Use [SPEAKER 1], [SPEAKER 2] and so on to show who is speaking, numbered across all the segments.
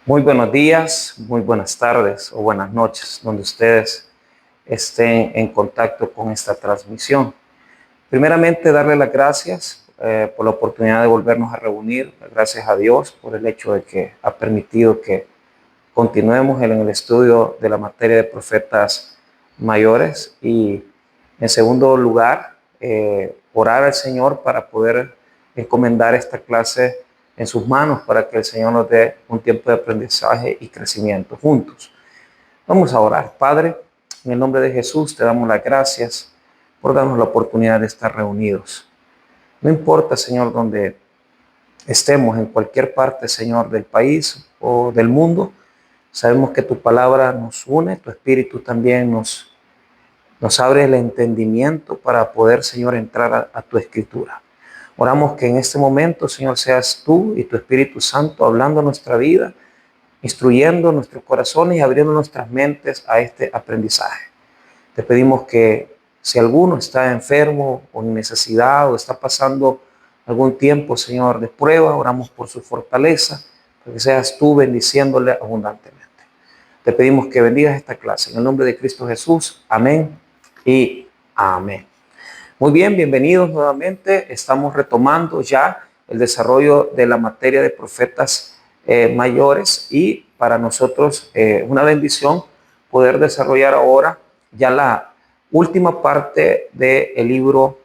[SPEAKER 1] Muy buenos días, muy buenas tardes o buenas noches, donde ustedes estén en contacto con esta transmisión. Primeramente, darle las gracias por la oportunidad de volvernos a reunir. Gracias a Dios por el hecho de que ha permitido que continuemos en el estudio de la materia de profetas mayores. Y en segundo lugar, orar al Señor para poder encomendar esta clase en sus manos para que el Señor nos dé un tiempo de aprendizaje y crecimiento juntos. Vamos a orar. Padre, en el nombre de Jesús te damos las gracias por darnos la oportunidad de estar reunidos. No importa, Señor, donde estemos, en cualquier parte, Señor, del país o del mundo, sabemos que tu palabra nos une, tu espíritu también nos abre el entendimiento para poder, Señor, entrar a tu escritura. Oramos que en este momento, Señor, seas tú y tu Espíritu Santo hablando nuestra vida, instruyendo nuestros corazones y abriendo nuestras mentes a este aprendizaje. Te pedimos que si alguno está enfermo o en necesidad o está pasando algún tiempo, Señor, de prueba, oramos por su fortaleza, para que seas tú bendiciéndole abundantemente. Te pedimos que bendigas esta clase. En el nombre de Cristo Jesús. Amén y amén. Muy bien, bienvenidos nuevamente. Estamos retomando ya el desarrollo de la materia de profetas mayores y para nosotros una bendición poder desarrollar ahora ya la última parte del libro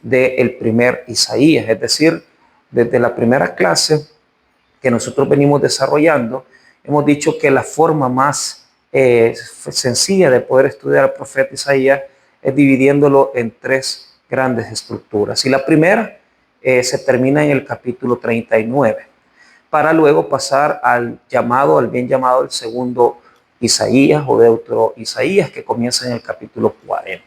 [SPEAKER 1] del primer Isaías, es decir, desde la primera clase que nosotros venimos desarrollando, hemos dicho que la forma más sencilla de poder estudiar al profeta Isaías es dividiéndolo en tres grandes estructuras. Y la primera se termina en el capítulo 39, para luego pasar al bien llamado el segundo Isaías o Deutero Isaías, que comienza en el capítulo 40.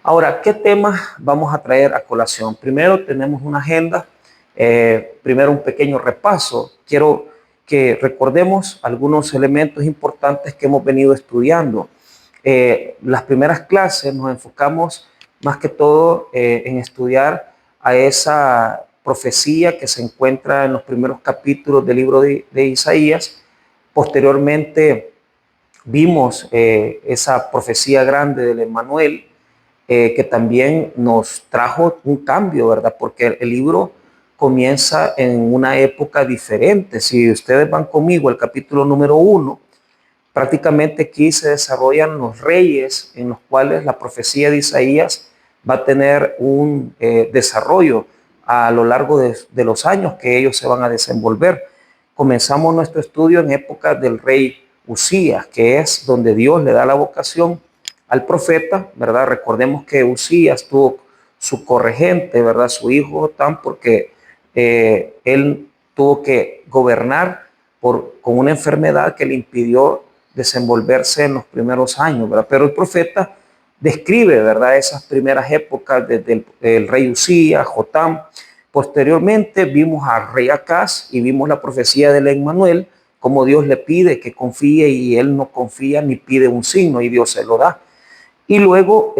[SPEAKER 1] Ahora, ¿qué temas vamos a traer a colación? Primero tenemos una agenda, primero un pequeño repaso. Quiero que recordemos algunos elementos importantes que hemos venido estudiando. Las primeras clases nos enfocamos más que todo en estudiar a esa profecía que se encuentra en los primeros capítulos del libro de Isaías. Posteriormente vimos esa profecía grande del Emmanuel, que también nos trajo un cambio, ¿verdad? Porque el libro comienza en una época diferente. Si ustedes van conmigo al capítulo número 1, prácticamente aquí se desarrollan los reyes en los cuales la profecía de Isaías va a tener un desarrollo a lo largo de los años que ellos se van a desenvolver. Comenzamos nuestro estudio en época del rey Usías, que es donde Dios le da la vocación al profeta, ¿verdad? Recordemos que Usías tuvo su corregente, ¿verdad? Su hijo Jotam, porque él tuvo que gobernar con una enfermedad que le impidió desenvolverse en los primeros años, ¿verdad? Pero el profeta describe, ¿verdad?, esas primeras épocas desde el rey Usías, Jotam. Posteriormente vimos al rey Acaz y vimos la profecía del Emmanuel, como Dios le pide que confíe y él no confía ni pide un signo y Dios se lo da. Y luego,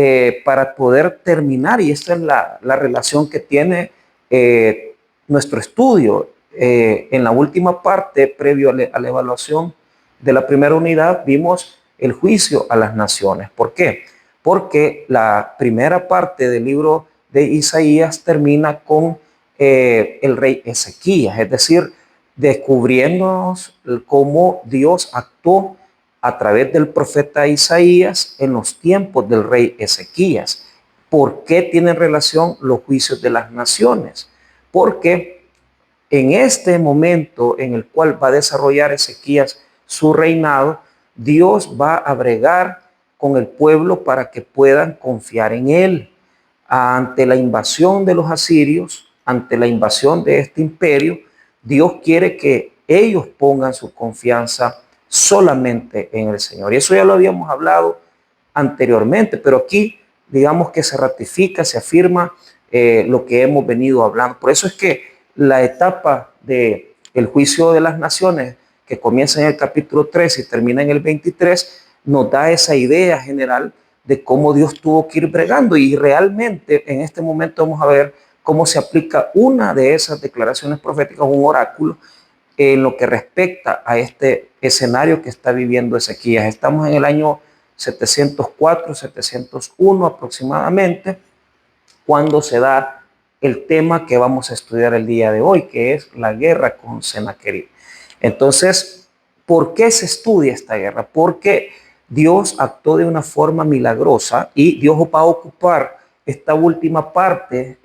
[SPEAKER 1] para poder terminar, y esta es la relación que tiene nuestro estudio, en la última parte, previo a la evaluación de la primera unidad, vimos el juicio a las naciones. ¿Por qué? Porque la primera parte del libro de Isaías termina con el rey Ezequías, es decir, descubriéndonos cómo Dios actuó a través del profeta Isaías en los tiempos del rey Ezequías. ¿Por qué tienen relación los juicios de las naciones? Porque en este momento en el cual va a desarrollar Ezequías su reinado, Dios va a bregar con el pueblo para que puedan confiar en él. Ante la invasión de los asirios, ante la invasión de este imperio, Dios quiere que ellos pongan su confianza solamente en el Señor. Y eso ya lo habíamos hablado anteriormente, pero aquí digamos que se ratifica, se afirma lo que hemos venido hablando. Por eso es que la etapa del juicio de las naciones, que comienza en el capítulo 3 y termina en el 23, nos da esa idea general de cómo Dios tuvo que ir bregando, y realmente en este momento vamos a ver cómo se aplica una de esas declaraciones proféticas, un oráculo, en lo que respecta a este escenario que está viviendo Ezequías. Estamos en el año 704, 701 aproximadamente, cuando se da el tema que vamos a estudiar el día de hoy, que es la guerra con Sennacherib. Entonces, ¿por qué se estudia esta guerra? Porque Dios actuó de una forma milagrosa y Dios va a ocupar esta última parte,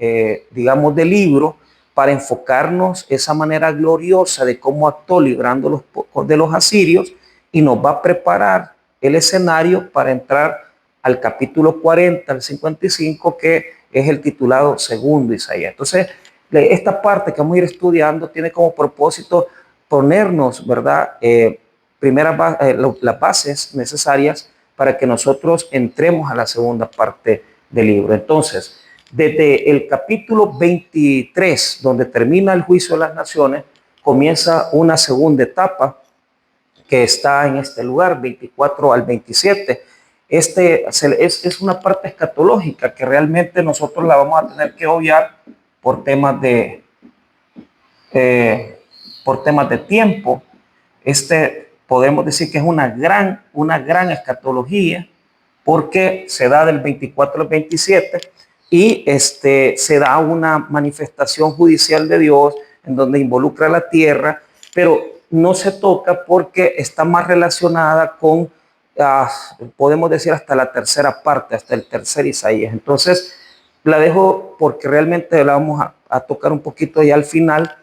[SPEAKER 1] digamos, del libro para enfocarnos esa manera gloriosa de cómo actuó librándolos de los asirios, y nos va a preparar el escenario para entrar al capítulo 40, al 55, que es el titulado Segundo Isaías. Entonces, esta parte que vamos a ir estudiando tiene como propósito ponernos, ¿verdad? Las bases necesarias para que nosotros entremos a la segunda parte del libro. Entonces, desde el capítulo 23, donde termina el juicio de las naciones, comienza una segunda etapa que está en este lugar, 24 al 27. Es una parte escatológica que realmente nosotros la vamos a tener que obviar por temas de, tiempo. Podemos decir que es una gran escatología, porque se da del 24 al 27 y se da una manifestación judicial de Dios en donde involucra la tierra, pero no se toca porque está más relacionada con, podemos decir, hasta la tercera parte, hasta el tercer Isaías. Entonces, la dejo porque realmente la vamos a tocar un poquito ya al final,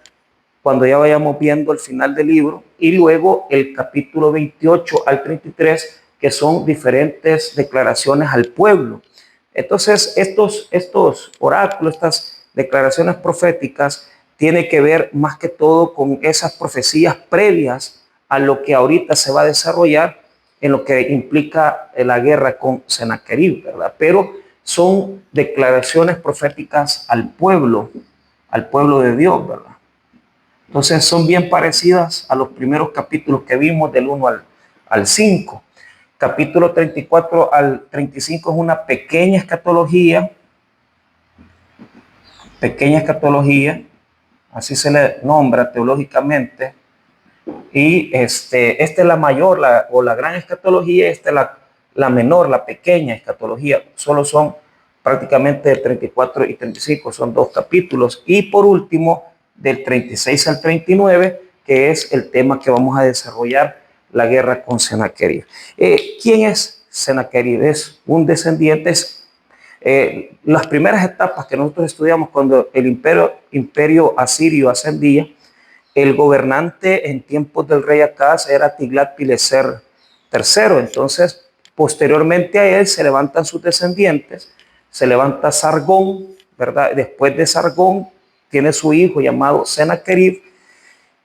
[SPEAKER 1] cuando ya vayamos viendo el final del libro, y luego el capítulo 28 al 33, que son diferentes declaraciones al pueblo. Entonces, estos oráculos, estas declaraciones proféticas, tienen que ver más que todo con esas profecías previas a lo que ahorita se va a desarrollar en lo que implica la guerra con Sennacherib, ¿verdad? Pero son declaraciones proféticas al pueblo de Dios, ¿verdad? Entonces son bien parecidas a los primeros capítulos que vimos del 1 al 5. Capítulo 34 al 35 es una pequeña escatología, así se le nombra teológicamente. Y esta es la mayor o la gran escatología, esta es la menor, la pequeña escatología. Solo son prácticamente 34 y 35, son 2 capítulos. Y por último, del 36 al 39, que es el tema que vamos a desarrollar, la guerra con Sennacherib. ¿Quién es Sennacherib? Es un descendiente. Las primeras etapas que nosotros estudiamos cuando el imperio asirio ascendía, el gobernante en tiempos del rey Acaz era Tiglat-Pileser III. Entonces, posteriormente a él se levantan sus descendientes, se levanta Sargón, ¿verdad? Después de Sargón tiene su hijo llamado Sennacherib,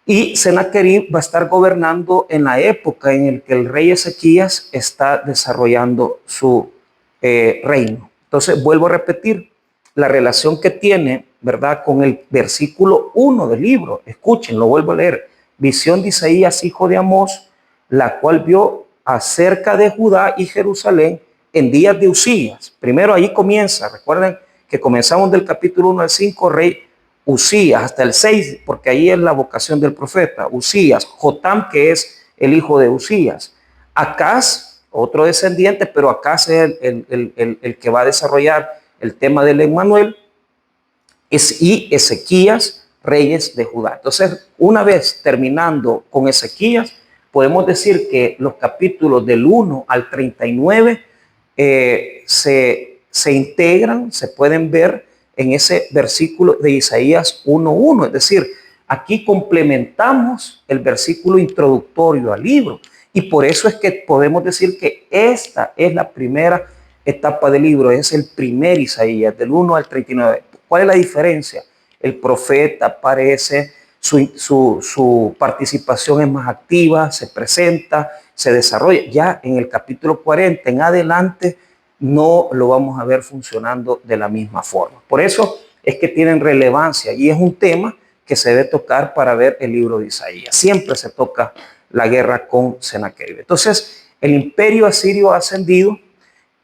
[SPEAKER 1] y Sennacherib va a estar gobernando en la época en la que el rey Ezequías está desarrollando su reino. Entonces, vuelvo a repetir la relación que tiene, ¿verdad?, con el versículo 1 del libro. Escuchen, lo vuelvo a leer. Visión de Isaías, hijo de Amós, la cual vio acerca de Judá y Jerusalén en días de Usías. Primero ahí comienza, recuerden que comenzamos del capítulo 1 al 5, rey Usías, hasta el 6, porque ahí es la vocación del profeta, Usías. Jotam, que es el hijo de Usías. Acaz, otro descendiente, pero Acaz es el que va a desarrollar el tema del Emmanuel, y Ezequías, reyes de Judá. Entonces, una vez terminando con Ezequías, podemos decir que los capítulos del 1 al 39 se integran, se pueden ver en ese versículo de Isaías 1:1. Es decir, aquí complementamos el versículo introductorio al libro, y por eso es que podemos decir que esta es la primera etapa del libro, es el primer Isaías, del 1 al 39. ¿Cuál es la diferencia? El profeta aparece, su participación es más activa, se presenta, se desarrolla. Ya en el capítulo 40 en adelante no lo vamos a ver funcionando de la misma forma. Por eso es que tienen relevancia, y es un tema que se debe tocar para ver el libro de Isaías. Siempre se toca la guerra con Sennacherib. Entonces, el imperio asirio ha ascendido,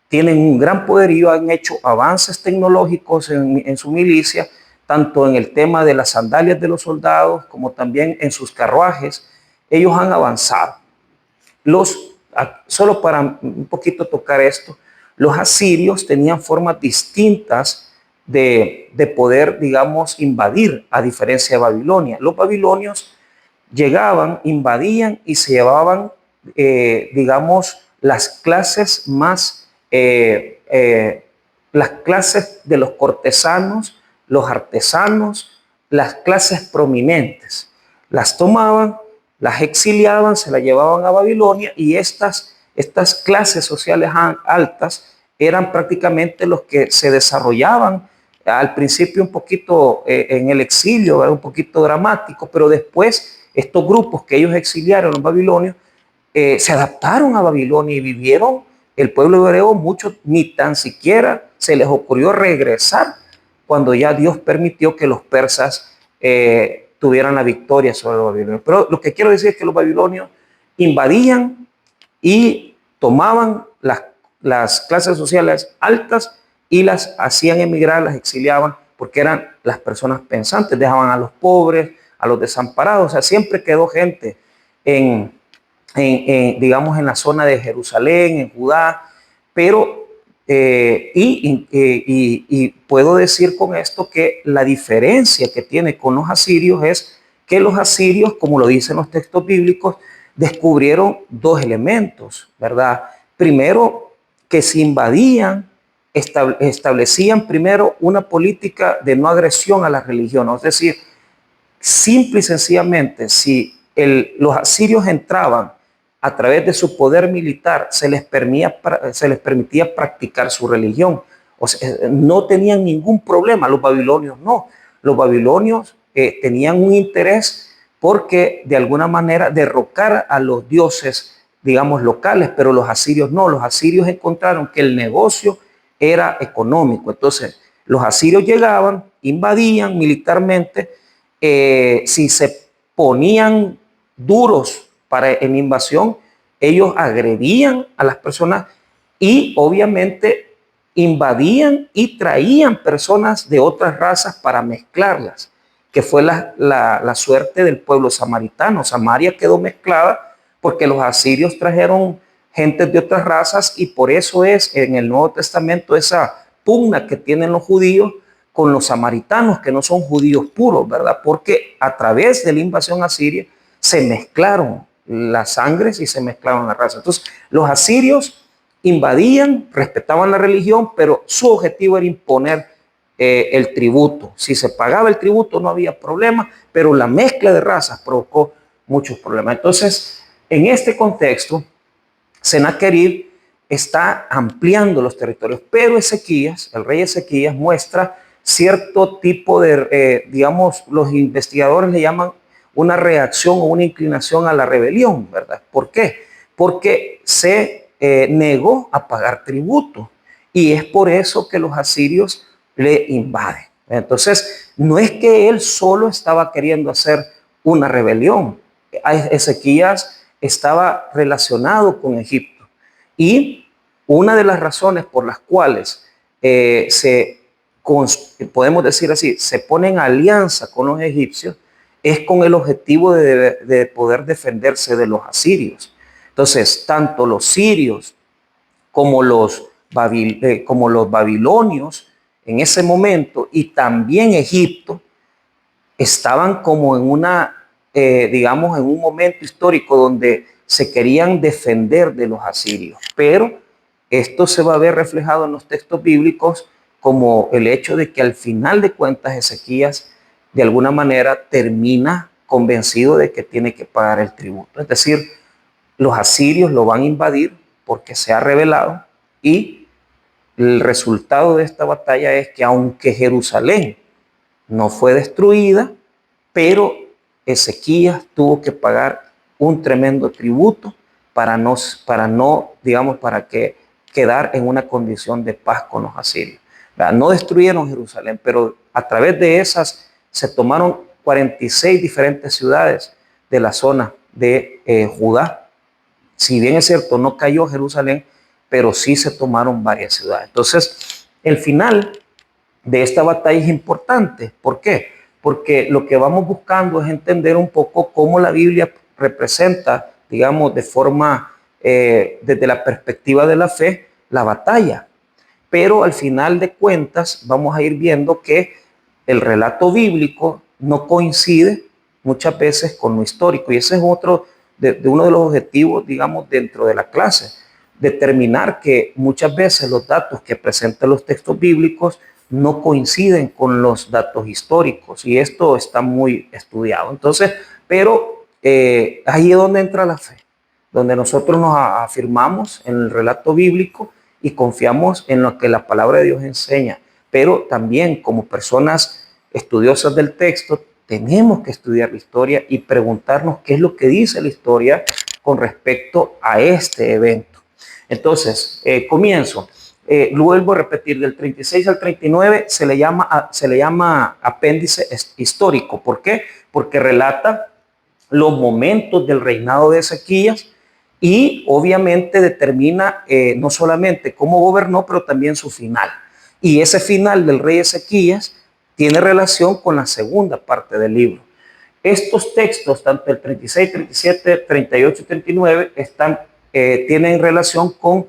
[SPEAKER 1] tienen un gran poderío, han hecho avances tecnológicos en su milicia, tanto en el tema de las sandalias de los soldados como también en sus carruajes, ellos han avanzado. Solo para un poquito tocar esto, los asirios tenían formas distintas de poder, digamos, invadir, a diferencia de Babilonia. Los babilonios llegaban, invadían y se llevaban, digamos, las clases más, las clases de los cortesanos, los artesanos, las clases prominentes. Las tomaban, las exiliaban, se las llevaban a Babilonia y estas clases sociales altas eran prácticamente los que se desarrollaban al principio un poquito en el exilio, un poquito dramático, pero después estos grupos que ellos exiliaron, los babilonios, se adaptaron a Babilonia y vivieron el pueblo hebreo. Muchos ni tan siquiera se les ocurrió regresar cuando ya Dios permitió que los persas tuvieran la victoria sobre los babilonios. Pero lo que quiero decir es que los babilonios invadían y tomaban las clases sociales altas y las hacían emigrar, las exiliaban, porque eran las personas pensantes, dejaban a los pobres, a los desamparados. O sea, siempre quedó gente digamos, en la zona de Jerusalén, en Judá, pero y puedo decir con esto que la diferencia que tiene con los asirios es que los asirios, como lo dicen los textos bíblicos, descubrieron dos elementos, ¿verdad? Primero, que se invadían, establecían primero una política de no agresión a la religión, es decir, simple y sencillamente, si los asirios entraban a través de su poder militar, se les permitía practicar su religión. O sea, no tenían ningún problema. Los babilonios no. Los babilonios tenían un interés porque de alguna manera derrocar a los dioses, digamos, locales, pero los asirios no. Los asirios encontraron que el negocio era económico. Entonces, los asirios llegaban, invadían militarmente, si se ponían duros en invasión, ellos agredían a las personas y obviamente invadían y traían personas de otras razas para mezclarlas, que fue la suerte del pueblo samaritano. Samaria quedó mezclada porque los asirios trajeron gente de otras razas y por eso es en el Nuevo Testamento esa pugna que tienen los judíos con los samaritanos, que no son judíos puros, ¿verdad? Porque a través de la invasión asiria se mezclaron las sangres y se mezclaron las razas. Entonces, los asirios invadían, respetaban la religión, pero su objetivo era imponer el tributo. Si se pagaba el tributo no había problema, pero la mezcla de razas provocó muchos problemas. Entonces, en este contexto, Sennacherib está ampliando los territorios, pero Ezequías, el rey Ezequías, muestra cierto tipo de, digamos, los investigadores le llaman una reacción o una inclinación a la rebelión, ¿verdad? ¿Por qué? Porque se negó a pagar tributo y es por eso que los asirios le invaden. Entonces, no es que él solo estaba queriendo hacer una rebelión. Ezequías estaba relacionado con Egipto y una de las razones por las cuales podemos decir así, se pone en alianza con los egipcios es con el objetivo de poder defenderse de los asirios. Entonces, tanto los sirios como los babilonios en ese momento y también Egipto estaban como en una, digamos, en un momento histórico donde se querían defender de los asirios. Pero esto se va a ver reflejado en los textos bíblicos como el hecho de que al final de cuentas Ezequías de alguna manera termina convencido de que tiene que pagar el tributo. Es decir, los asirios lo van a invadir porque se ha rebelado y el resultado de esta batalla es que aunque Jerusalén no fue destruida, pero Ezequías tuvo que pagar un tremendo tributo para no, digamos, para que quedar en una condición de paz con los asirios. No destruyeron Jerusalén, pero a través de esas se tomaron 46 diferentes ciudades de la zona de Judá. Si bien es cierto, no cayó Jerusalén, pero sí se tomaron varias ciudades. Entonces, el final de esta batalla es importante. ¿Por qué? Porque lo que vamos buscando es entender un poco cómo la Biblia representa, digamos, de forma, desde la perspectiva de la fe, la batalla. Pero al final de cuentas vamos a ir viendo que el relato bíblico no coincide muchas veces con lo histórico. Y ese es otro de uno de los objetivos, digamos, dentro de la clase. Determinar que muchas veces los datos que presentan los textos bíblicos no coinciden con los datos históricos. Y esto está muy estudiado. Entonces, pero ahí es donde entra la fe, donde nosotros nos afirmamos en el relato bíblico y confiamos en lo que la palabra de Dios enseña. Pero también como personas estudiosas del texto, tenemos que estudiar la historia y preguntarnos qué es lo que dice la historia con respecto a este evento. Entonces, comienzo. Vuelvo a repetir, del 36 al 39 se le llama apéndice histórico. ¿Por qué? Porque relata los momentos del reinado de Ezequías y obviamente determina no solamente cómo gobernó, pero también su final. Y ese final del rey Ezequías tiene relación con la segunda parte del libro. Estos textos, tanto el 36, 37, 38 y 39, tienen relación con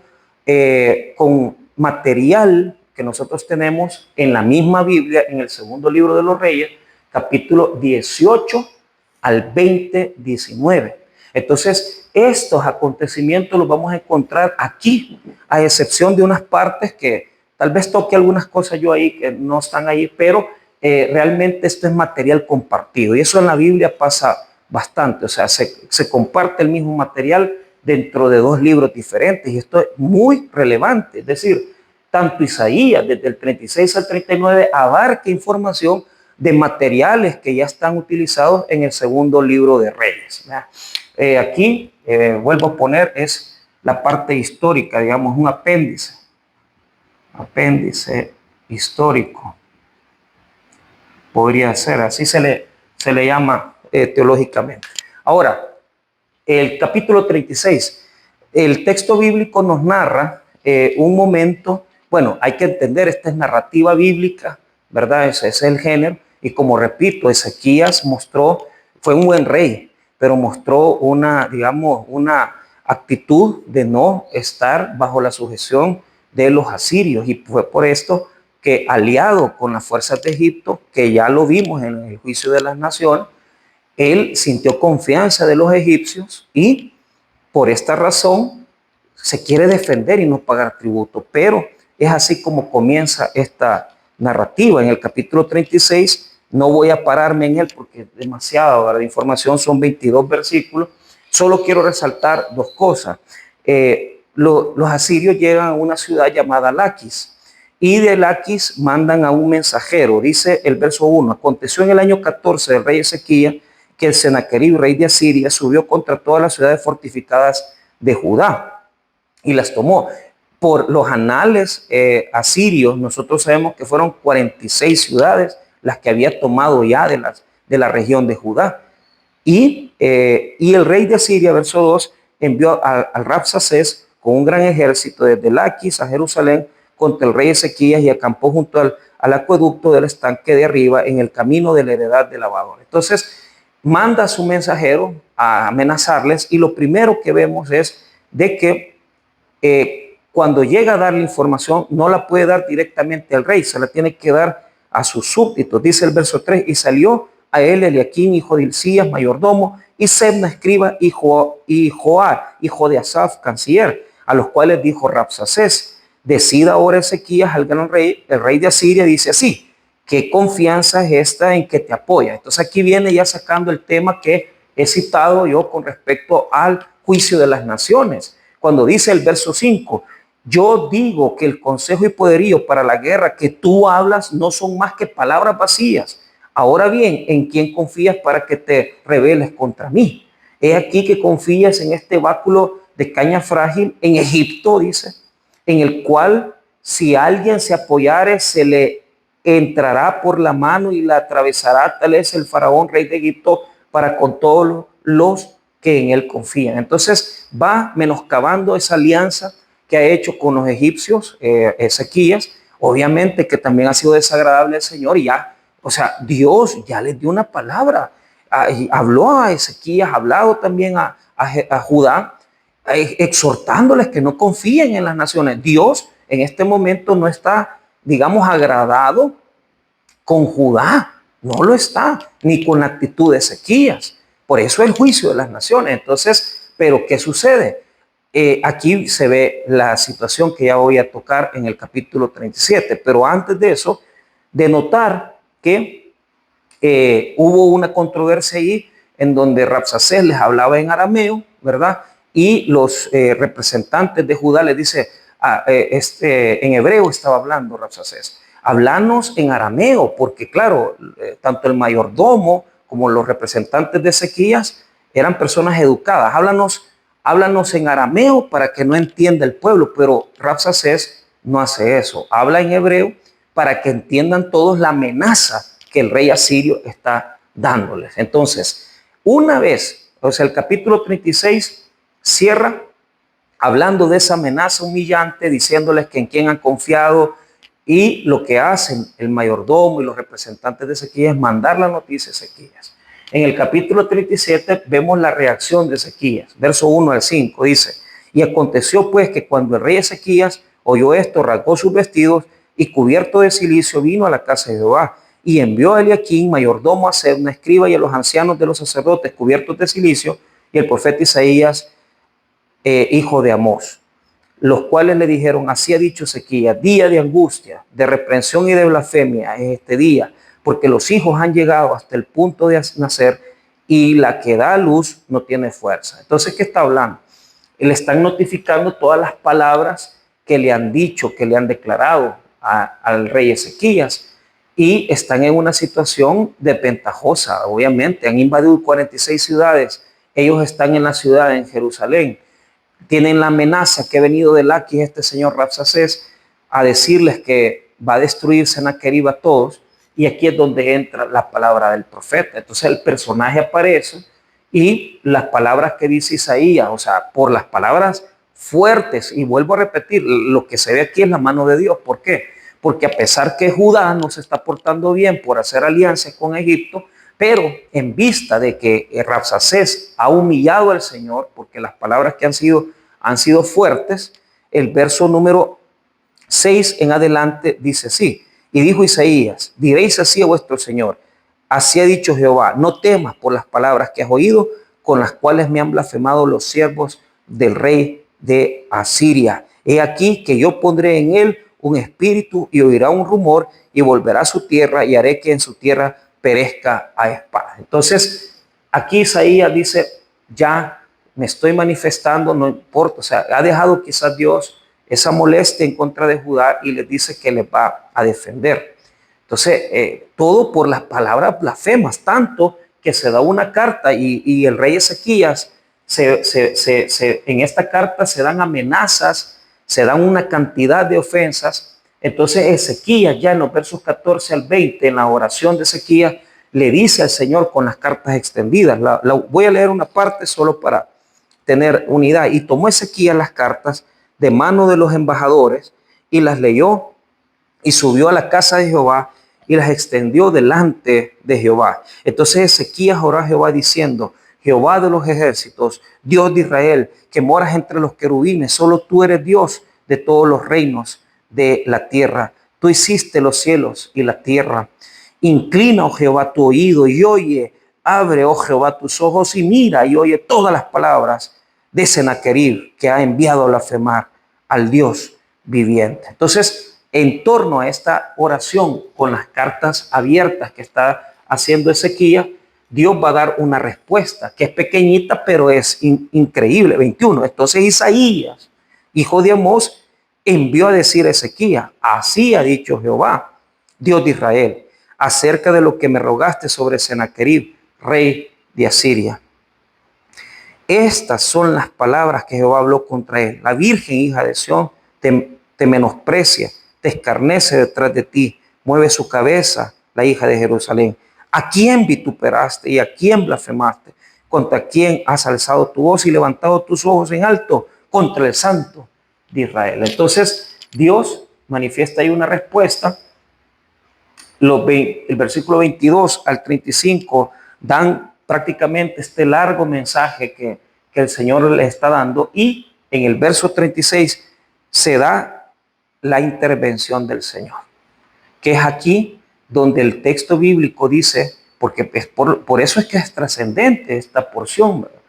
[SPEAKER 1] material que nosotros tenemos en la misma Biblia, en el segundo libro de los Reyes, capítulo 18 al 20, 19. Entonces, estos acontecimientos los vamos a encontrar aquí, a excepción de unas partes que tal vez toque algunas cosas yo ahí que no están ahí, pero realmente esto es material compartido. Y eso en la Biblia pasa bastante, o sea, se comparte el mismo material dentro de dos libros diferentes y esto es muy relevante. Es decir, tanto Isaías, desde el 36 al 39, abarca información de materiales que ya están utilizados en el segundo libro de Reyes. Aquí, vuelvo a poner, es la parte histórica, digamos, un apéndice histórico. Podría ser, así se le llama teológicamente. Ahora, el capítulo 36, el texto bíblico nos narra un momento, bueno, hay que entender, esta es narrativa bíblica, ¿verdad? Ese es el género, y como repito, Ezequías fue un buen rey, pero mostró digamos, una actitud de no estar bajo la sujeción de los asirios, y fue por esto que aliado con las fuerzas de Egipto, que ya lo vimos en el juicio de las naciones, él sintió confianza de los egipcios y por esta razón se quiere defender y no pagar tributo. Pero es así como comienza esta narrativa. En el capítulo 36, no voy a pararme en él porque es demasiado la información, son 22 versículos. Solo quiero resaltar dos cosas. Los asirios llegan a una ciudad llamada Laquis y de Laquis mandan a un mensajero. Dice el verso 1, aconteció en el año 14 del rey Ezequías que el Sennacherib, rey de Asiria, subió contra todas las ciudades fortificadas de Judá y las tomó. Por los anales asirios, nosotros sabemos que fueron 46 ciudades las que había tomado ya de la región de Judá. Y el rey de Asiria, verso 2, envió al Rabsacés con un gran ejército desde Laquis a Jerusalén contra el rey Ezequías y acampó junto al acueducto del estanque de arriba en el camino de la heredad de lavador. Entonces, manda a su mensajero a amenazarles y lo primero que vemos es de que cuando llega a dar la información no la puede dar directamente al rey, se la tiene que dar a sus súbditos. Dice el verso 3, y salió a él Eliaquín, hijo de Hilcías, mayordomo, y Sebna, escriba, y Joá, hijo de Asaf, canciller, a los cuales dijo Rabsacés, decida ahora Ezequías al gran rey, el rey de Asiria, dice así, ¿qué confianza es esta en que te apoya? Entonces aquí viene ya sacando el tema que he citado yo con respecto al juicio de las naciones. Cuando dice el verso 5, yo digo que el consejo y poderío para la guerra que tú hablas no son más que palabras vacías. Ahora bien, ¿en quién confías para que te rebeles contra mí? He aquí que confías en este báculo de caña frágil en Egipto, dice, en el cual si alguien se apoyare, se le entrará por la mano y la atravesará, tal es el faraón, rey de Egipto, para con todos los que en él confían. Entonces va menoscabando esa alianza que ha hecho con los egipcios, Ezequías, obviamente que también ha sido desagradable al Señor y ya, o sea, Dios ya les dio una palabra. Habló a Ezequías, ha hablado también a Judá, exhortándoles que no confíen en las naciones. Dios en este momento no está, digamos, agradado con Judá, no lo está, ni con la actitud de Ezequías. Por eso el juicio de las naciones. Entonces, ¿pero qué sucede? Aquí se ve la situación que ya voy a tocar en el capítulo 37, pero antes de eso, de notar que hubo una controversia ahí en donde Rabsacés les hablaba en arameo, ¿verdad? Y los representantes de Judá les dice, en hebreo estaba hablando Rabsacés, hablanos en arameo, porque claro, tanto el mayordomo como los representantes de Ezequías eran personas educadas, háblanos en arameo para que no entienda el pueblo, pero Rabsacés no hace eso, habla en hebreo para que entiendan todos la amenaza que el rey asirio está dándoles. Entonces, una vez, o sea, el capítulo 36 cierra hablando de esa amenaza humillante, diciéndoles que en quién han confiado, y lo que hacen el mayordomo y los representantes de Ezequías es mandar la noticia a Ezequías. En el capítulo 37 vemos la reacción de Ezequías, verso 1 al 5, dice, y aconteció pues que cuando el rey Ezequías oyó esto, rasgó sus vestidos y cubierto de cilicio vino a la casa de Jehová y envió a Eliaquín, mayordomo, a Sebna, escriba, y a los ancianos de los sacerdotes cubiertos de cilicio, y el profeta Isaías, hijo de Amós, los cuales le dijeron, así ha dicho Ezequías, día de angustia, de reprensión y de blasfemia es este día, porque los hijos han llegado hasta el punto de nacer y la que da a luz no tiene fuerza. Entonces, ¿qué está hablando? Le están notificando todas las palabras que le han dicho, que le han declarado al rey Ezequías, y están en una situación desventajosa, obviamente. Han invadido 46 ciudades, ellos están en la ciudad, en Jerusalén, tienen la amenaza que ha venido de Laquis, este señor Rabsacés, a decirles que va a destruir Sennacherib a todos, y aquí es donde entra la palabra del profeta. Entonces el personaje aparece y las palabras que dice Isaías, o sea, por las palabras fuertes, y vuelvo a repetir, lo que se ve aquí es la mano de Dios. ¿Por qué? Porque a pesar que Judá no se está portando bien por hacer alianzas con Egipto, pero en vista de que Rabsacés ha humillado al Señor, porque las palabras que han sido fuertes, el verso número 6 en adelante dice así, y dijo Isaías, diréis así a vuestro Señor, así ha dicho Jehová, no temas por las palabras que has oído, con las cuales me han blasfemado los siervos del rey de Asiria. He aquí que yo pondré en él un espíritu y oirá un rumor y volverá a su tierra y haré que en su tierra perezca a espada. Entonces, aquí Isaías dice, ya me estoy manifestando, no importa, o sea, ha dejado quizás Dios esa molestia en contra de Judá y les dice que les va a defender. Entonces, todo por las palabras blasfemas, tanto que se da una carta y el rey Ezequías, en esta carta se dan amenazas, se dan una cantidad de ofensas. Entonces Ezequías, ya en los versos 14 al 20, en la oración de Ezequías, le dice al Señor con las cartas extendidas. Voy a leer una parte solo para tener unidad. Y tomó Ezequías las cartas de mano de los embajadores y las leyó y subió a la casa de Jehová y las extendió delante de Jehová. Entonces Ezequías oró a Jehová diciendo, Jehová de los ejércitos, Dios de Israel, que moras entre los querubines, solo tú eres Dios de todos los reinos de la tierra. Tú hiciste los cielos y la tierra. Inclina, oh Jehová, tu oído y oye. Abre, oh Jehová, tus ojos y mira y oye todas las palabras de Sennacherib, que ha enviado a blasfemar al Dios viviente. Entonces, en torno a esta oración con las cartas abiertas que está haciendo Ezequías, Dios va a dar una respuesta que es pequeñita, pero es increíble. 21. Entonces Isaías, hijo de Amós, envió a decir a Ezequías, así ha dicho Jehová, Dios de Israel, acerca de lo que me rogaste sobre Sennacherib, rey de Asiria. Estas son las palabras que Jehová habló contra él. La virgen hija de Sión te menosprecia, te escarnece detrás de ti, mueve su cabeza la hija de Jerusalén. ¿A quién vituperaste y a quién blasfemaste? ¿Contra quién has alzado tu voz y levantado tus ojos en alto? Contra el Santo de Israel. Entonces Dios manifiesta ahí una respuesta. El versículo 22 al 35 dan prácticamente este largo mensaje que el Señor les está dando, y en el verso 36 se da la intervención del Señor, que es aquí donde el texto bíblico dice, porque es por eso es que es trascendente esta porción, ¿verdad?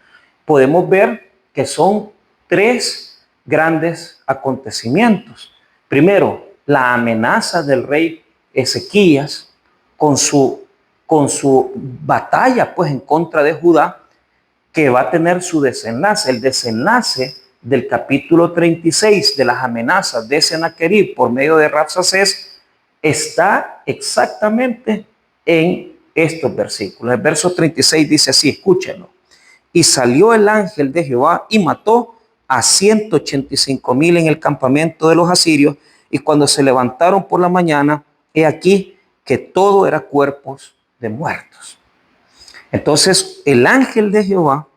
[SPEAKER 1] Podemos ver que son tres grandes acontecimientos. Primero, la amenaza del rey Ezequías con su batalla pues en contra de Judá, que va a tener su desenlace. El desenlace del capítulo 36 de las amenazas de Sennacherib por medio de Rabsacés está exactamente en estos versículos. El verso 36 dice así, escúchenlo. Y salió el ángel de Jehová y mató a 185,000 en el campamento de los asirios, y cuando se levantaron por la mañana, he aquí que todo era cuerpos de muertos. Entonces el ángel de Jehová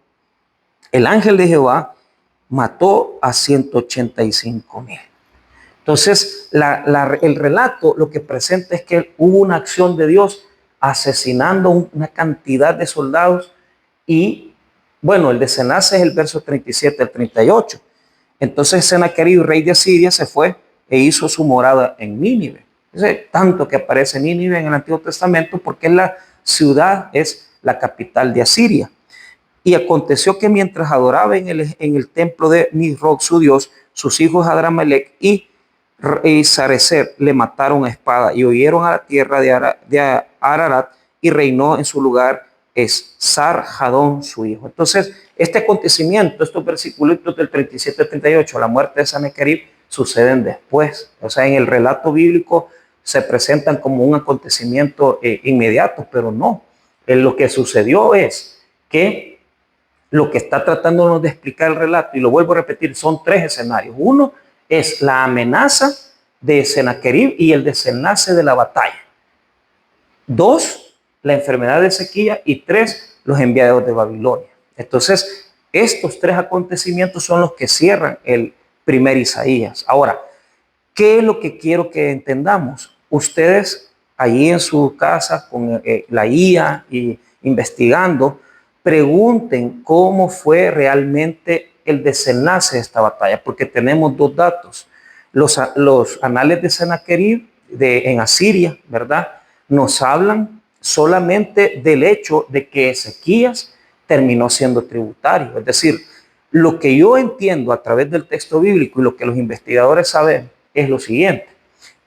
[SPEAKER 1] mató a 185,000. Entonces el relato lo que presenta es que hubo una acción de Dios asesinando una cantidad de soldados, y bueno, el desenlace es el verso 37 al 38. Entonces Sennacherib, rey de Asiria, se fue e hizo su morada en Nínive. Tanto que aparece Nínive en el Antiguo Testamento porque la ciudad es la capital de Asiria. Y aconteció que mientras adoraba en el templo de Nisroch, su dios, sus hijos Adramelech y Sarecer le mataron a espada y huyeron a la tierra de Ararat, y reinó en su lugar Esar-Hadón, su hijo. Entonces, este acontecimiento, estos versículos del 37 al 38, la muerte de Sennacherib, suceden después. O sea, en el relato bíblico se presentan como un acontecimiento inmediato, pero no. Lo que sucedió es que lo que está tratándonos de explicar el relato, y lo vuelvo a repetir, son tres escenarios. Uno es la amenaza de Sennacherib y el desenlace de la batalla. Dos, la enfermedad de Ezequías, y tres, los enviados de Babilonia. Entonces, estos tres acontecimientos son los que cierran el primer Isaías. Ahora, ¿qué es lo que quiero que entendamos? Ustedes allí en su casa con la IA y investigando, pregunten cómo fue realmente el desenlace de esta batalla, porque tenemos dos datos. Los anales de Sennacherib en Asiria, ¿verdad?, nos hablan solamente del hecho de que Ezequías terminó siendo tributario. Es decir, lo que yo entiendo a través del texto bíblico y lo que los investigadores saben es lo siguiente,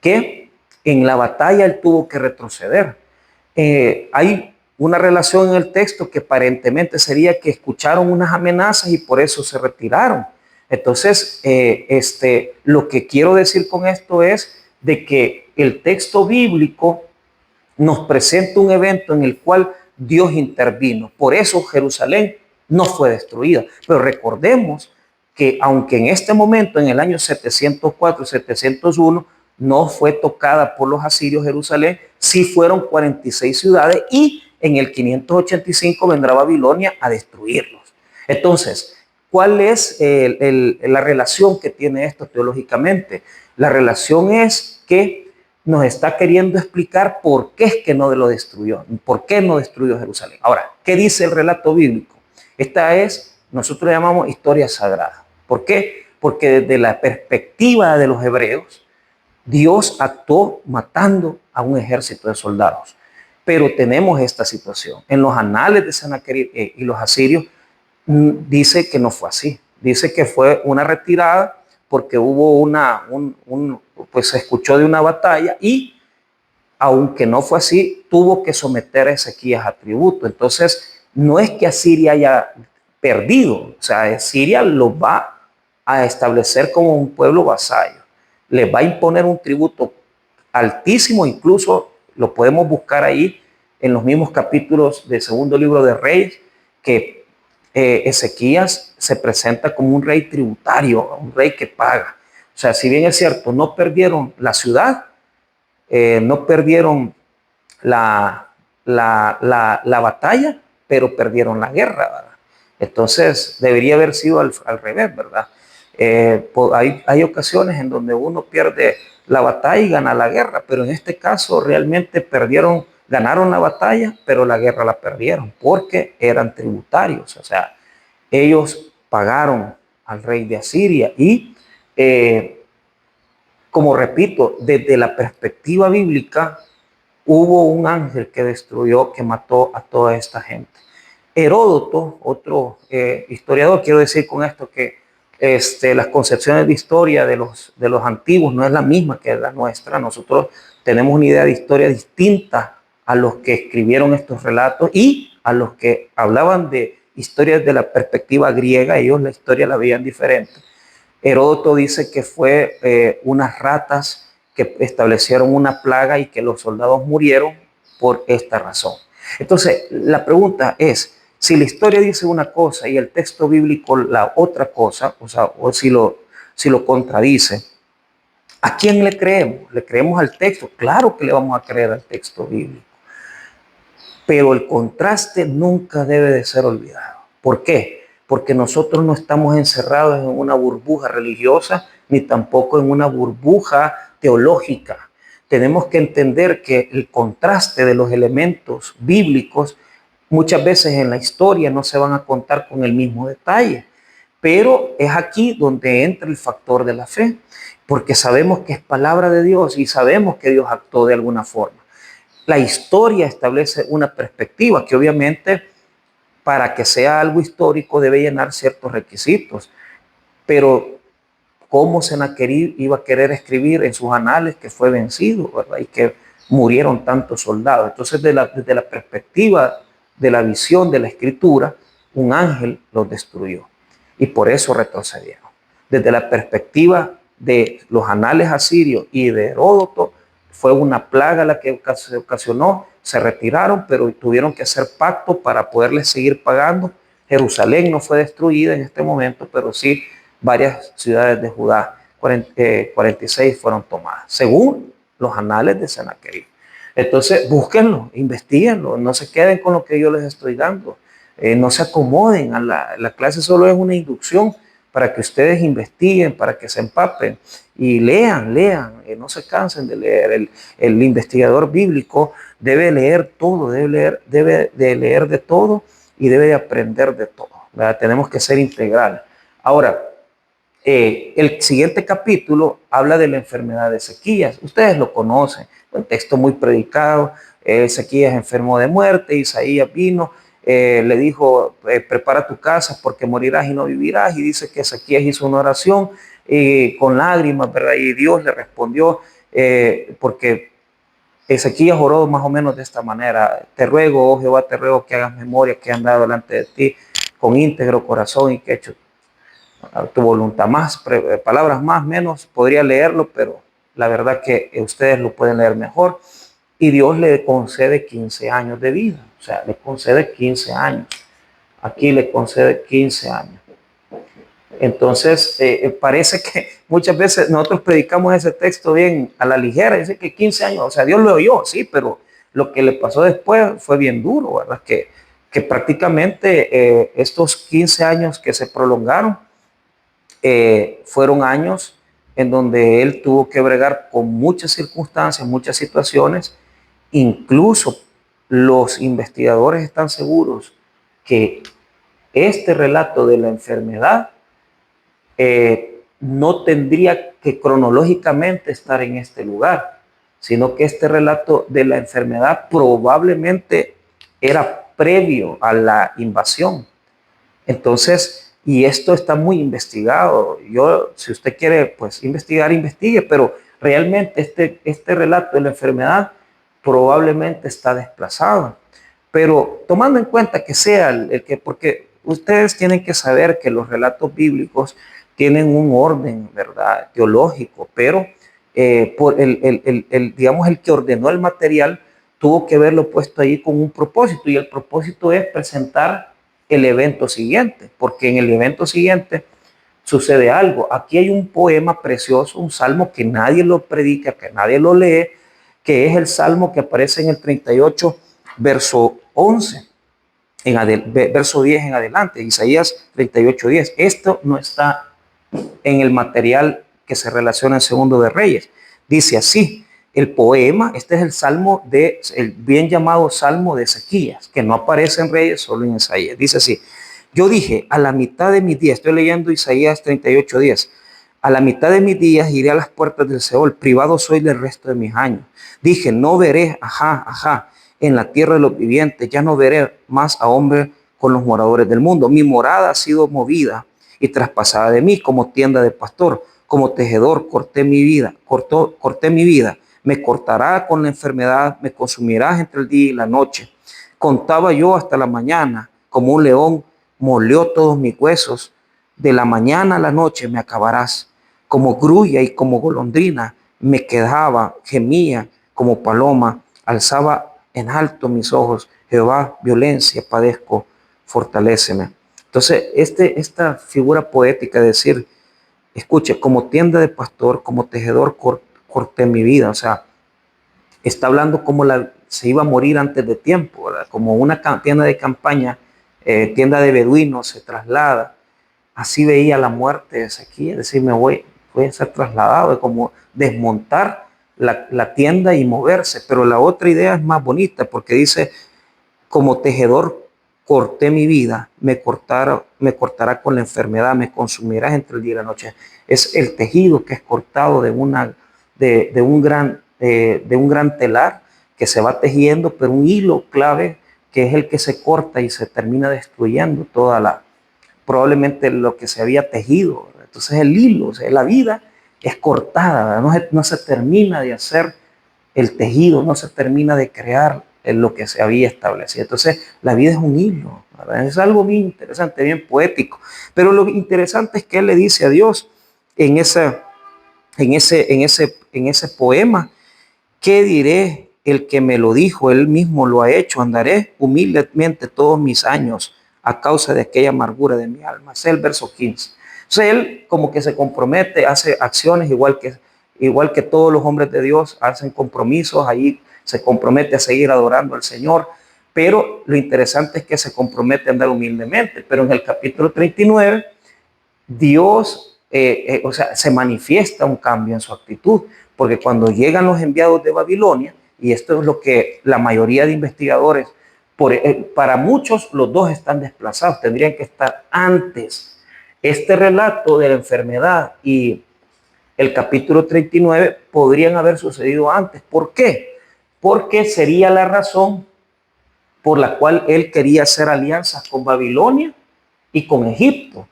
[SPEAKER 1] que en la batalla él tuvo que retroceder. Hay una relación en el texto que aparentemente sería que escucharon unas amenazas y por eso se retiraron. Entonces, lo que quiero decir con esto es de que el texto bíblico nos presenta un evento en el cual Dios intervino. Por eso Jerusalén no fue destruida. Pero recordemos que aunque en este momento, en el año 704, 701, no fue tocada por los asirios Jerusalén, sí fueron 46 ciudades, y en el 585 vendrá Babilonia a destruirlos. Entonces, ¿cuál es la relación que tiene esto teológicamente? La relación es que nos está queriendo explicar por qué es que no lo destruyó, por qué no destruyó Jerusalén. Ahora, ¿qué dice el relato bíblico? Esta es, nosotros llamamos historia sagrada. ¿Por qué? Porque desde la perspectiva de los hebreos, Dios actuó matando a un ejército de soldados. Pero tenemos esta situación. En los anales de Sennacherib y los asirios dice que no fue así. Dice que fue una retirada porque hubo pues se escuchó de una batalla, y aunque no fue así, tuvo que someter a Ezequías a tributo. Entonces, no es que Asiria haya perdido, o sea, Asiria lo va a establecer como un pueblo vasallo, les va a imponer un tributo altísimo, incluso lo podemos buscar ahí en los mismos capítulos del segundo libro de Reyes, que Ezequías se presenta como un rey tributario, un rey que paga. O sea, si bien es cierto, no perdieron la ciudad, no perdieron la batalla, pero perdieron la guerra, ¿verdad? Entonces, debería haber sido al revés, ¿verdad? Hay ocasiones en donde uno pierde la batalla y ganar la guerra, pero en este caso realmente ganaron la batalla, pero la guerra la perdieron porque eran tributarios, o sea, ellos pagaron al rey de Asiria y como repito, desde la perspectiva bíblica, hubo un ángel que destruyó, que mató a toda esta gente. Heródoto, otro historiador, quiero decir con esto que las concepciones de historia de los antiguos no es la misma que la nuestra. Nosotros tenemos una idea de historia distinta a los que escribieron estos relatos y a los que hablaban de historias de la perspectiva griega. Ellos la historia la veían diferente. Heródoto dice que fue unas ratas que establecieron una plaga y que los soldados murieron por esta razón. Entonces, la pregunta es, si la historia dice una cosa y el texto bíblico la otra cosa, o si lo contradice, ¿a quién le creemos? ¿Le creemos al texto? Claro que le vamos a creer al texto bíblico. Pero el contraste nunca debe de ser olvidado. ¿Por qué? Porque nosotros no estamos encerrados en una burbuja religiosa ni tampoco en una burbuja teológica. Tenemos que entender que el contraste de los elementos bíblicos muchas veces en la historia no se van a contar con el mismo detalle, pero es aquí donde entra el factor de la fe, porque sabemos que es palabra de Dios y sabemos que Dios actuó de alguna forma. La historia establece una perspectiva que obviamente para que sea algo histórico debe llenar ciertos requisitos, pero ¿cómo Sennacherib iba a querer escribir en sus anales que fue vencido, ¿verdad? Y que murieron tantos soldados? Entonces, desde la perspectiva de la visión de la escritura, un ángel los destruyó y por eso retrocedieron. Desde la perspectiva de los anales asirios y de Heródoto, fue una plaga la que se ocasionó, se retiraron, pero tuvieron que hacer pacto para poderles seguir pagando. Jerusalén no fue destruida en este momento, pero sí varias ciudades de Judá, 46 fueron tomadas, según los anales de Sennacherib. Entonces, búsquenlo, investiguenlo, no se queden con lo que yo les estoy dando, no se acomoden a la clase, solo es una inducción para que ustedes investiguen, para que se empapen y lean, no se cansen de leer. El investigador bíblico debe leer todo, debe de leer de todo y debe de aprender de todo, ¿verdad? Tenemos que ser integral. Ahora, el siguiente capítulo habla de la enfermedad de Ezequías. Ustedes lo conocen, un texto muy predicado. Ezequías enfermó de muerte, Isaías vino, le dijo, prepara tu casa porque morirás y no vivirás. Y dice que Ezequías hizo una oración con lágrimas, ¿verdad? Y Dios le respondió porque Ezequías oró más o menos de esta manera: te ruego, oh Jehová, te ruego que hagas memoria que he andado delante de ti con íntegro corazón y que he hecho tu voluntad. Más palabras más, menos, podría leerlo, pero la verdad que ustedes lo pueden leer mejor. Y Dios le concede 15 años de vida, o sea, le concede 15 años. Aquí le concede 15 años. Entonces, parece que muchas veces nosotros predicamos ese texto bien a la ligera, dice que 15 años, o sea, Dios lo oyó, sí, pero lo que le pasó después fue bien duro, ¿verdad? Que prácticamente estos 15 años que se prolongaron, fueron años en donde él tuvo que bregar con muchas circunstancias, muchas situaciones. Incluso los investigadores están seguros que este relato de la enfermedad no tendría que cronológicamente estar en este lugar, sino que este relato de la enfermedad probablemente era previo a la invasión. Entonces, y esto está muy investigado. Yo, si usted quiere, pues investigar, investigue, pero realmente este relato de la enfermedad probablemente está desplazado. Pero tomando en cuenta que sea el que, porque ustedes tienen que saber que los relatos bíblicos tienen un orden, ¿verdad?, teológico, pero por digamos, el que ordenó el material tuvo que verlo puesto ahí con un propósito, y el propósito es presentar el evento siguiente, porque en el evento siguiente sucede algo. Aquí hay un poema precioso, un salmo que nadie lo predica, que nadie lo lee, que es el salmo que aparece en el 38, verso 11, verso 10 en adelante, Isaías 38, 10. Esto no está en el material que se relaciona en Segundo de Reyes. Dice así, el poema, este es el salmo el bien llamado Salmo de Ezequías, que no aparece en Reyes, solo en Isaías. Dice así, yo dije, a la mitad de mis días, estoy leyendo Isaías 38, 10, a la mitad de mis días iré a las puertas del Seol, privado soy del resto de mis años. Dije, no veré, en la tierra de los vivientes, ya no veré más a hombre con los moradores del mundo. Mi morada ha sido movida y traspasada de mí como tienda de pastor, como tejedor corté mi vida, corté mi vida. Me cortará con la enfermedad, me consumirás entre el día y la noche. Contaba yo hasta la mañana, como un león molió todos mis huesos. De la mañana a la noche me acabarás. Como grulla y como golondrina me quedaba, gemía como paloma, alzaba en alto mis ojos. Jehová, violencia padezco, fortaléceme. Entonces, esta figura poética de decir, escuche, como tienda de pastor, como tejedor corté mi vida. O sea, está hablando como se iba a morir antes de tiempo, ¿verdad? Como una tienda de campaña, tienda de beduinos se traslada. Así veía la muerte de Ezequiel, es decir, voy a ser trasladado, es como desmontar la tienda y moverse. Pero la otra idea es más bonita porque dice, como tejedor corté mi vida, me cortará con la enfermedad, me consumirás entre el día y la noche. Es el tejido que es cortado de un gran telar que se va tejiendo, pero un hilo clave que es el que se corta y se termina destruyendo probablemente lo que se había tejido. Entonces el hilo, o sea, la vida es cortada, no se termina de hacer el tejido, no se termina de crear lo que se había establecido. Entonces la vida es un hilo, ¿verdad? Es algo bien interesante, bien poético. Pero lo interesante es que él le dice a Dios en ese poema, ¿qué diré? El que me lo dijo, él mismo lo ha hecho, andaré humildemente todos mis años a causa de aquella amargura de mi alma. Ese es el verso 15. Entonces él como que se compromete, hace acciones igual que todos los hombres de Dios hacen compromisos, ahí se compromete a seguir adorando al Señor, pero lo interesante es que se compromete a andar humildemente. Pero en el capítulo 39, Dios, se manifiesta un cambio en su actitud, porque cuando llegan los enviados de Babilonia, y esto es lo que la mayoría de investigadores, para muchos los dos están desplazados, tendrían que estar antes. Este relato de la enfermedad y el capítulo 39 podrían haber sucedido antes. ¿Por qué? Porque sería la razón por la cual él quería hacer alianzas con Babilonia y con Egipto.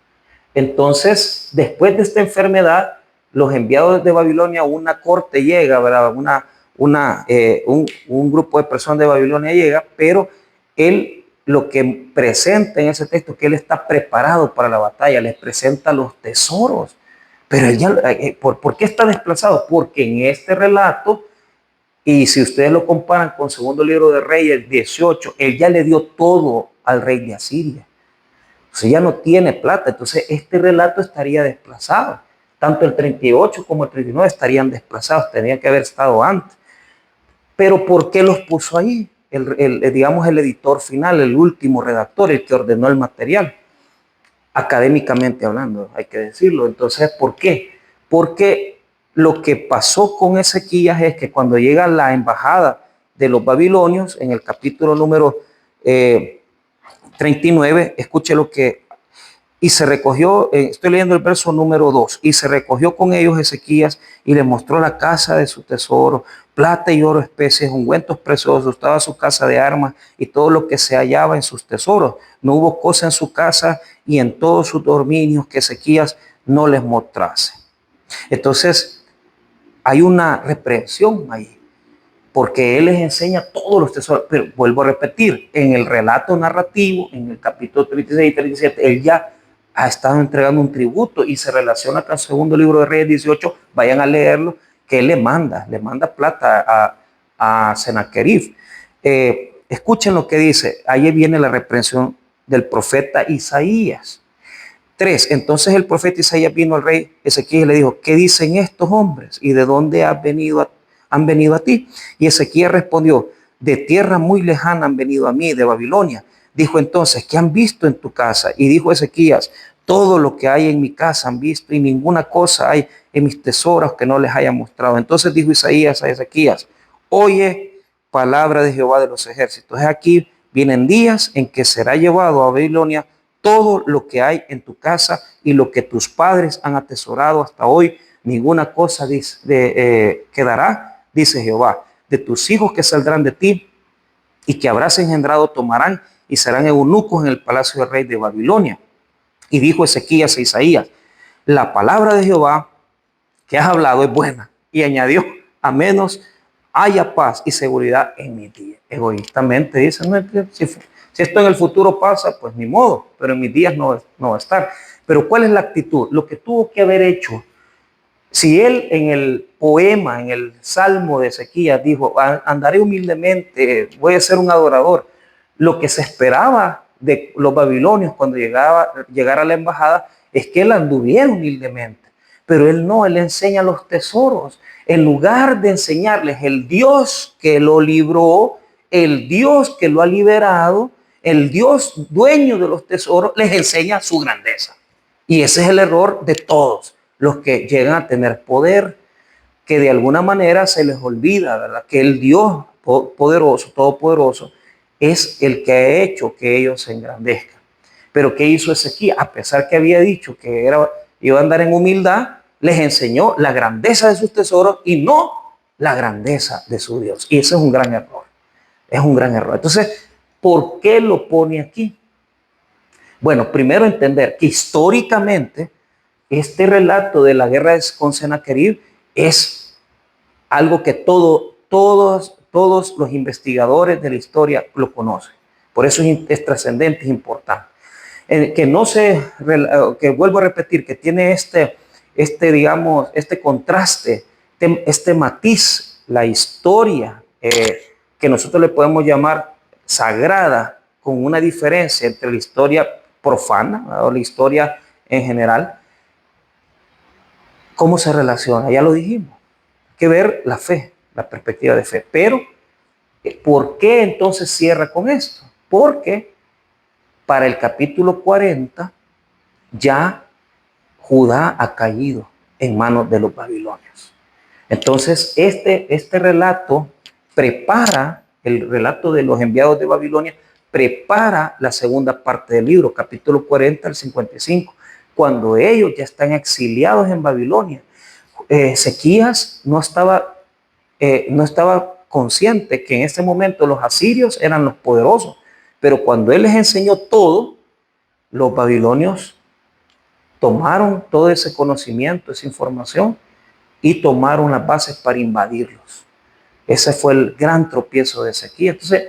[SPEAKER 1] Entonces, después de esta enfermedad, los enviados de Babilonia, una corte llega, ¿verdad? Un grupo de personas de Babilonia llega, pero él lo que presenta en ese texto es que él está preparado para la batalla, les presenta los tesoros. Pero él ya, ¿por qué está desplazado? Porque en este relato, y si ustedes lo comparan con segundo libro de Reyes 18, él ya le dio todo al rey de Asiria. O sea, ya no tiene plata. Entonces este relato estaría desplazado. Tanto el 38 como el 39 estarían desplazados. Tenían que haber estado antes. Pero ¿por qué los puso ahí? Digamos el editor final, el último redactor, el que ordenó el material. Académicamente hablando, hay que decirlo. Entonces, ¿por qué? Porque lo que pasó con Ezequías es que cuando llega la embajada de los babilonios, en el capítulo número 39, escuche lo que, y se recogió, estoy leyendo el verso número 2, y se recogió con ellos Ezequías y le mostró la casa de su tesoro, plata y oro, especies, ungüentos preciosos, estaba su casa de armas y todo lo que se hallaba en sus tesoros. No hubo cosa en su casa y en todos sus dominios que Ezequías no les mostrase. Entonces, hay una reprensión ahí, porque él les enseña todos los tesoros. Pero vuelvo a repetir, en el relato narrativo, en el capítulo 36 y 37, él ya ha estado entregando un tributo y se relaciona con el segundo libro de Reyes 18, vayan a leerlo, que él le manda plata a Sennacherib. Escuchen lo que dice, ahí viene la reprensión del profeta Isaías. 3. Entonces el profeta Isaías vino al rey Ezequiel y le dijo, ¿qué dicen estos hombres? ¿Y de dónde han venido a ti? Y Ezequiel respondió, de tierra muy lejana han venido a mí, de Babilonia. Dijo entonces, ¿qué han visto en tu casa? Y dijo Ezequías, todo lo que hay en mi casa han visto y ninguna cosa hay en mis tesoros que no les haya mostrado. Entonces dijo Isaías a Ezequías, oye palabra de Jehová de los ejércitos. Aquí vienen días en que será llevado a Babilonia todo lo que hay en tu casa y lo que tus padres han atesorado hasta hoy. Ninguna cosa quedará, dice Jehová. De tus hijos que saldrán de ti y que habrás engendrado tomarán y serán eunucos en el palacio del rey de Babilonia. Y dijo Ezequías a Isaías, la palabra de Jehová que has hablado es buena. Y añadió, a menos haya paz y seguridad en mi día. Egoístamente dice, no, si esto en el futuro pasa, pues ni modo, pero en mis días no va a estar. Pero ¿cuál es la actitud? Lo que tuvo que haber hecho, si él en el poema, en el salmo de Ezequías dijo, andaré humildemente, voy a ser un adorador, lo que se esperaba de los babilonios cuando llegara a la embajada es que él anduviera humildemente. Pero él no, él enseña los tesoros. En lugar de enseñarles el Dios que lo libró, el Dios que lo ha liberado, el Dios dueño de los tesoros, les enseña su grandeza. Y ese es el error de todos los que llegan a tener poder, que de alguna manera se les olvida, ¿verdad? Que el Dios poderoso, todopoderoso, es el que ha hecho que ellos se engrandezcan. Pero ¿qué hizo Ezequías? A pesar que había dicho que iba a andar en humildad, les enseñó la grandeza de sus tesoros y no la grandeza de su Dios. Y ese es un gran error. Es un gran error. Entonces, ¿por qué lo pone aquí? Bueno, primero entender que históricamente este relato de la guerra con Sennacherib es algo que todos los investigadores de la historia lo conocen. Por eso es trascendente, es importante. Que vuelvo a repetir, que tiene digamos, este contraste, este matiz, la historia que nosotros le podemos llamar sagrada, con una diferencia entre la historia profana o la historia en general. ¿Cómo se relaciona? Ya lo dijimos. Hay que ver la fe, la perspectiva de fe. Pero, ¿por qué entonces cierra con esto? Porque para el capítulo 40 ya Judá ha caído en manos de los babilonios. Entonces, este relato prepara, el relato de los enviados de Babilonia, prepara la segunda parte del libro, capítulo 40 al 55, cuando ellos ya están exiliados en Babilonia. Ezequías no estaba consciente que en ese momento los asirios eran los poderosos, pero cuando él les enseñó todo, los babilonios tomaron todo ese conocimiento, esa información, y tomaron las bases para invadirlos. Ese fue el gran tropiezo de Ezequías. Entonces,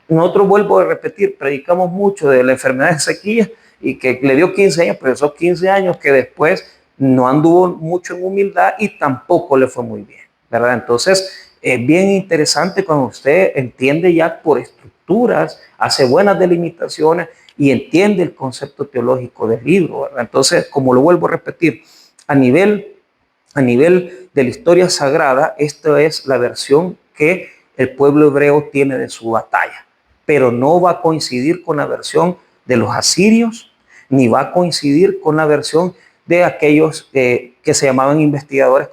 [SPEAKER 1] nosotros, vuelvo a repetir, predicamos mucho de la enfermedad de Ezequías y que le dio 15 años, pero esos 15 años que después no anduvo mucho en humildad y tampoco le fue muy bien, ¿verdad? Entonces, es bien interesante cuando usted entiende ya por estructuras, hace buenas delimitaciones y entiende el concepto teológico del libro, ¿verdad? Entonces, como lo vuelvo a repetir, a nivel de la historia sagrada, esta es la versión que el pueblo hebreo tiene de su batalla, pero no va a coincidir con la versión de los asirios, ni va a coincidir con la versión de aquellos que se llamaban investigadores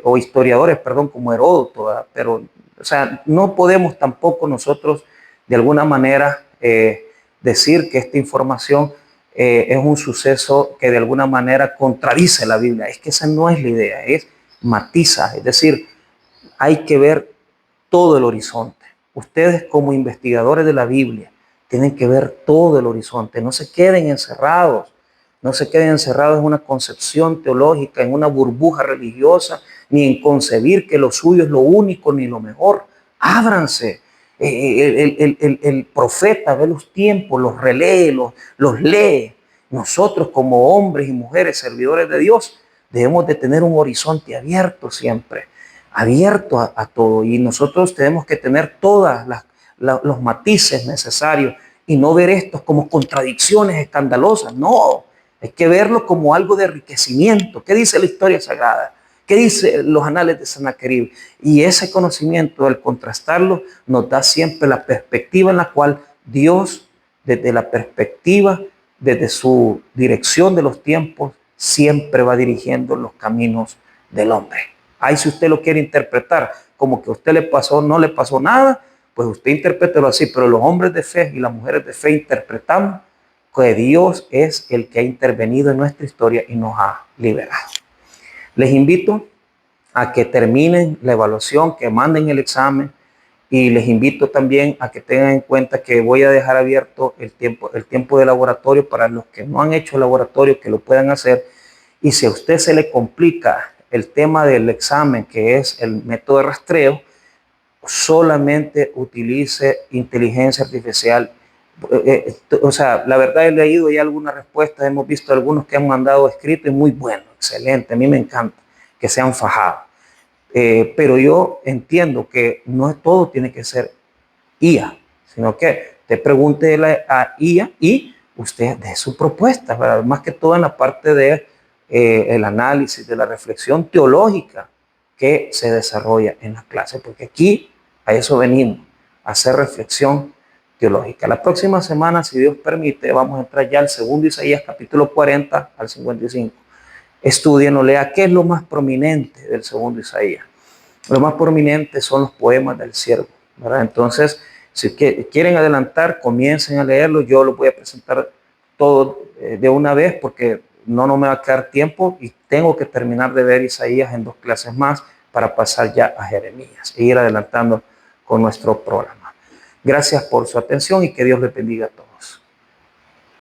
[SPEAKER 1] o historiadores, perdón, como Heródoto, ¿verdad? Pero, o sea, no podemos tampoco nosotros de alguna manera decir que esta información es un suceso que de alguna manera contradice la Biblia. Es que esa no es la idea, es matiza, es decir, hay que ver todo el horizonte. Ustedes como investigadores de la Biblia tienen que ver todo el horizonte, no se queden encerrados, no se queden encerrados en una concepción teológica, en una burbuja religiosa, ni en concebir que lo suyo es lo único ni lo mejor. Ábranse. El profeta ve los tiempos, los relee, los lee. Nosotros como hombres y mujeres servidores de Dios debemos de tener un horizonte abierto siempre, abierto a todo, y nosotros tenemos que tener todos los matices necesarios y no ver estos como contradicciones escandalosas. No, hay que verlo como algo de enriquecimiento. ¿Qué dice la historia sagrada? ¿Qué dice los anales de Sennacherib? Y ese conocimiento, al contrastarlo, nos da siempre la perspectiva en la cual Dios, desde la perspectiva, desde su dirección de los tiempos, siempre va dirigiendo los caminos del hombre. Ahí si usted lo quiere interpretar como que a usted le pasó, no le pasó nada, pues usted interprételo así, pero los hombres de fe y las mujeres de fe interpretamos que Dios es el que ha intervenido en nuestra historia y nos ha liberado. Les invito a que terminen la evaluación, que manden el examen, y les invito también a que tengan en cuenta que voy a dejar abierto el tiempo de laboratorio para los que no han hecho laboratorio, que lo puedan hacer. Y si a usted se le complica el tema del examen, que es el método de rastreo, solamente utilice inteligencia artificial. O sea, la verdad he leído ya algunas respuestas, hemos visto algunos que han mandado escrito y muy bueno, excelente, a mí me encanta que sean fajados. Pero yo entiendo que no todo tiene que ser IA, sino que usted pregunte a IA y usted dé su propuesta, ¿verdad? Más que todo en la parte de el análisis, de la reflexión teológica que se desarrolla en las clases, porque aquí a eso venimos, a hacer reflexión teológica. La próxima semana, si Dios permite, vamos a entrar ya al segundo Isaías, capítulo 40 al 55. Estudien o lea qué es lo más prominente del segundo Isaías. Lo más prominente son los poemas del siervo, ¿verdad? Entonces, si quieren adelantar, comiencen a leerlo. Yo lo voy a presentar todo de una vez porque no me va a quedar tiempo y tengo que terminar de ver Isaías en 2 clases más para pasar ya a Jeremías e ir adelantando con nuestro programa. Gracias por su atención y que Dios les bendiga a todos.